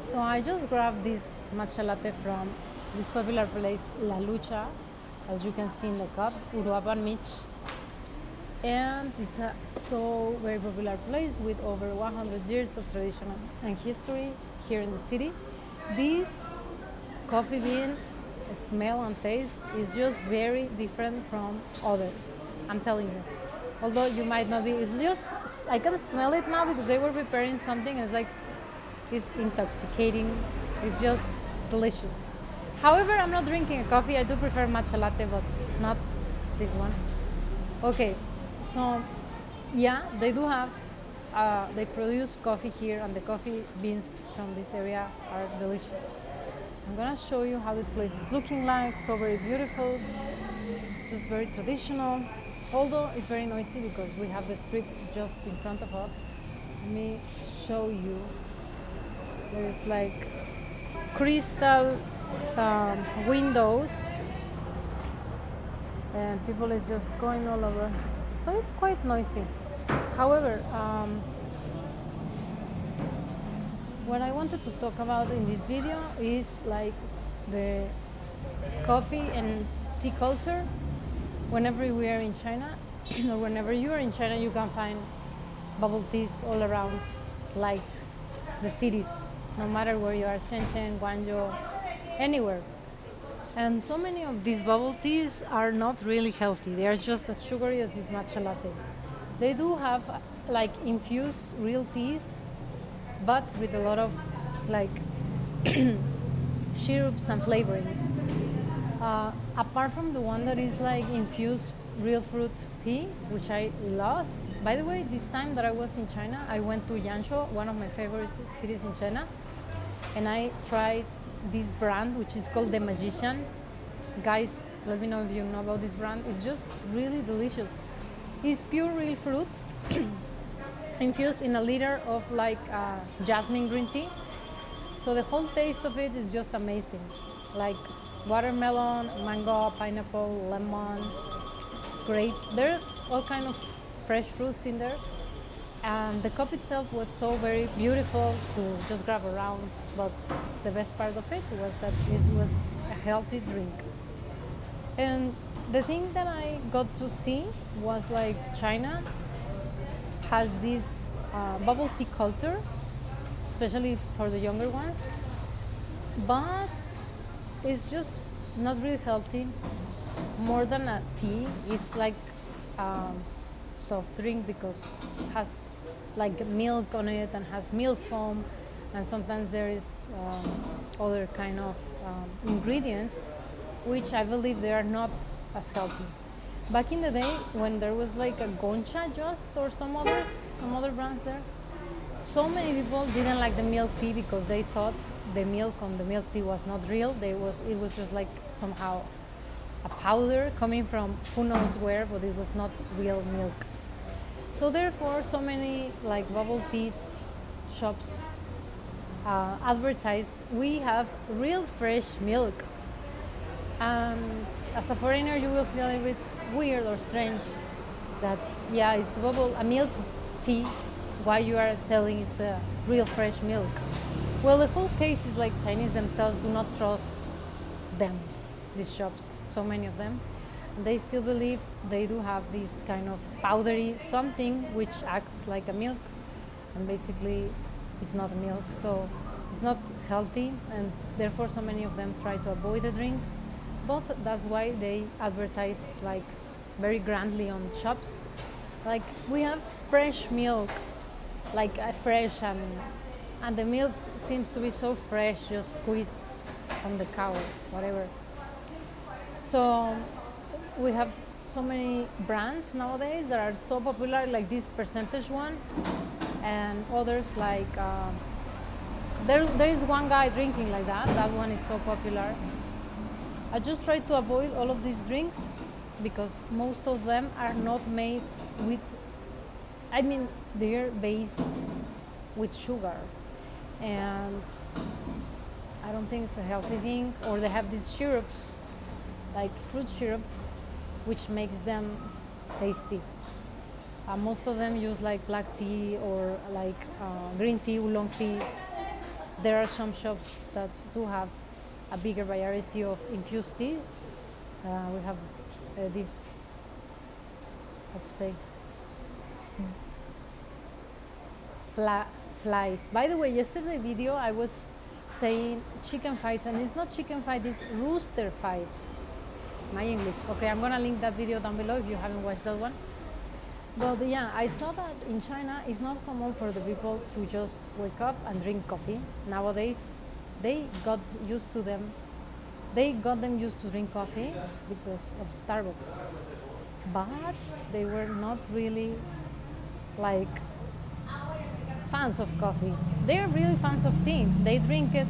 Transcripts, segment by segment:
So I just grabbed this matcha latte from this popular place, La Lucha, as you can see in the cup, Uruapan Beach. And it's a so very popular place with over 100 years of tradition and history here in the city. This coffee bean smell and taste is just very different from others. I'm telling you. Although you might not be, it's just, I can smell it now because they were preparing something and it's like, it's intoxicating. It's just delicious. However, I'm not drinking a coffee. I do prefer matcha latte, but not this one. Okay, so yeah, they do have, they produce coffee here, and the coffee beans from this area are delicious. I'm gonna show you how this place is looking like. So very beautiful, just very traditional. Although it's very noisy because we have the street just in front of us. Let me show you. There's like crystal windows, and people is just going all over. So it's quite noisy. However, what I wanted to talk about in this video is like the coffee and tea culture. Whenever we are in China, or whenever you are in China, you can find bubble teas all around, like the cities, no matter where you are, Shenzhen, Guangzhou, anywhere. And so many of these bubble teas are not really healthy. They are just as sugary as this matcha latte. They do have like infused real teas, but with a lot of like syrups and flavorings. Apart from the one that is like infused real fruit tea, which I loved. By the way, this time that I was in China, I went to Yanzhou, one of my favorite cities in China, and I tried this brand, which is called The Magician. Guys, let me know if you know about this brand. It's just really delicious. It's pure real fruit infused in a liter of like jasmine green tea. So the whole taste of it is just amazing. Like watermelon, mango, pineapple, lemon, grape. There are all kind of fresh fruits in there. And the cup itself was so very beautiful to just grab around. But the best part of it was that it was a healthy drink. And the thing that I got to see was like China has this bubble tea culture, especially for the younger ones. But it's just not really healthy. More than a tea, it's like soft drink because it has like milk on it and has milk foam, and sometimes there is other kind of ingredients which I believe they are not as healthy. Back in the day when there was like a Goncha just or some other brands there, so many people didn't like the milk tea because they thought the milk on the milk tea was not real. It was just like somehow a powder coming from who knows where, but it was not real milk. So therefore, so many like bubble tea shops advertise we have real fresh milk. And as a foreigner, you will feel a bit weird or strange that yeah, it's a milk tea. Why you are telling it's a real fresh milk? Well, the whole case is like Chinese themselves do not trust them, these shops, so many of them. They still believe they do have this kind of powdery something which acts like a milk, and basically it's not milk, so it's not healthy, and therefore so many of them try to avoid the drink. But that's why they advertise like very grandly on shops, like we have fresh milk, like fresh, and the milk seems to be so fresh, just squeezed from the cow, whatever. So we have so many brands nowadays that are so popular, like this percentage one, and others like there is one guy drinking like that. That one is so popular. I just try to avoid all of these drinks because most of them are not made with, I mean, they're based with sugar, and I don't think it's a healthy thing. Or they have these syrups, like fruit syrup, which makes them tasty. Most of them use like black tea or like green tea, oolong tea, There are some shops that do have a bigger variety of infused tea. We have this, how to say, flies. By the way, yesterday video I was saying chicken fights, and it's not chicken fight, it's rooster fights. My English. Okay, I'm gonna link that video down below if you haven't watched that one. But yeah, I saw that in China it's not common for the people to just wake up and drink coffee. Nowadays, they got used to them. They got them used to drink coffee because of Starbucks. But they were not really like fans of coffee. They're really fans of tea. They drink it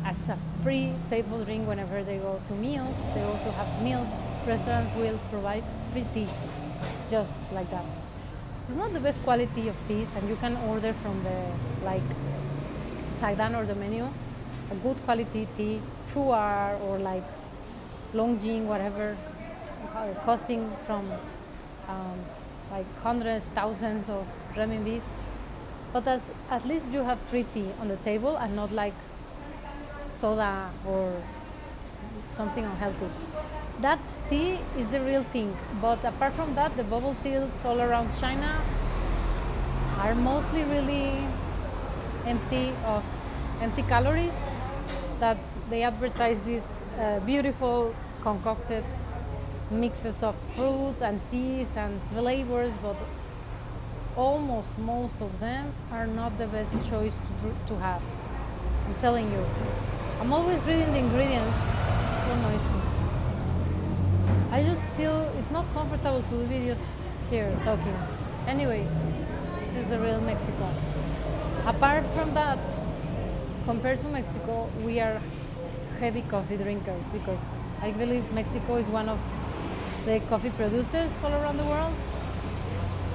as a free staple drink whenever they go to meals. They go to have meals. Restaurants will provide free tea, just like that. It's not the best quality of teas, and you can order from the saidan or the menu a good quality tea, pure or like Longjing, whatever, costing from like hundreds, thousands of renminbis. But at least you have free tea on the table and not like soda or something unhealthy. That tea is the real thing. But apart from that, the bubble teas all around China are mostly really empty calories, that they advertise these beautiful concocted mixes of fruit and teas and flavors, but almost most of them are not the best choice to have. I'm telling you. I'm always reading the ingredients. It's so noisy. I just feel it's not comfortable to do videos here talking. Anyways, this is the real Mexico. Apart from that, compared to Mexico, we are heavy coffee drinkers because I believe Mexico is one of the coffee producers all around the world,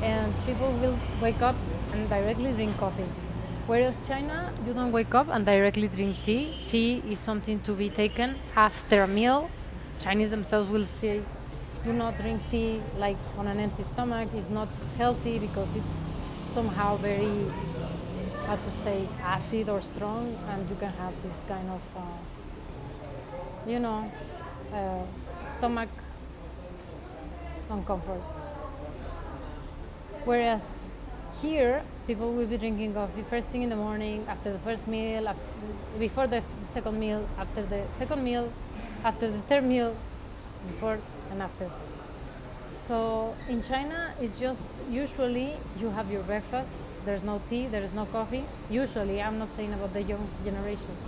and people will wake up and directly drink coffee. Whereas China, you don't wake up and directly drink tea. Tea is something to be taken after a meal. Chinese themselves will say, do not drink tea like on an empty stomach. It's not healthy because it's somehow very, how to say, acid or strong, and you can have this kind of, stomach uncomforts. Whereas here, people will be drinking coffee first thing in the morning, after the first meal, before the second meal, after the second meal, after the third meal, before and after. So in China, it's just usually you have your breakfast, there's no tea, there is no coffee. Usually, I'm not saying about the young generations.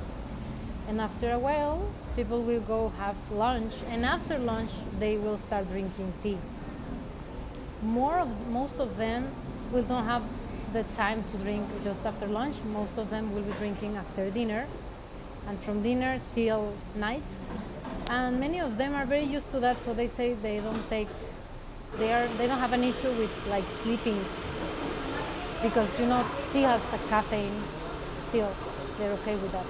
And after a while, people will go have lunch, and after lunch, they will start drinking tea. Most of them will don't have the time to drink just after lunch. Most of them will be drinking after dinner, and from dinner till night. And many of them are very used to that, so they say they don't have an issue with like sleeping, because tea has a caffeine. Still, they're okay with that.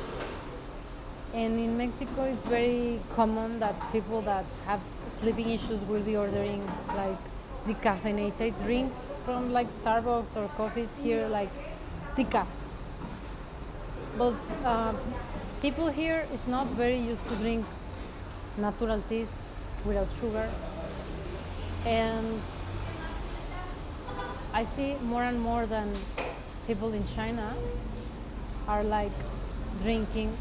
And in Mexico, it's very common that people that have sleeping issues will be ordering like decaffeinated drinks from like Starbucks or coffees here, like decaf. But people here is not very used to drink natural teas without sugar. And I see more and more than people in China are like drinking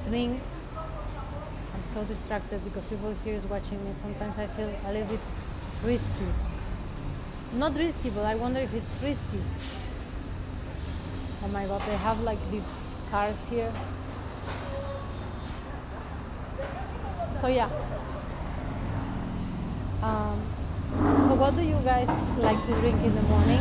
drinks. I'm so distracted because people here is watching me. Sometimes I feel a little bit risky. Not risky, but I wonder if it's risky. Oh my god, they have like these cars here. So yeah. So what do you guys like to drink in the morning?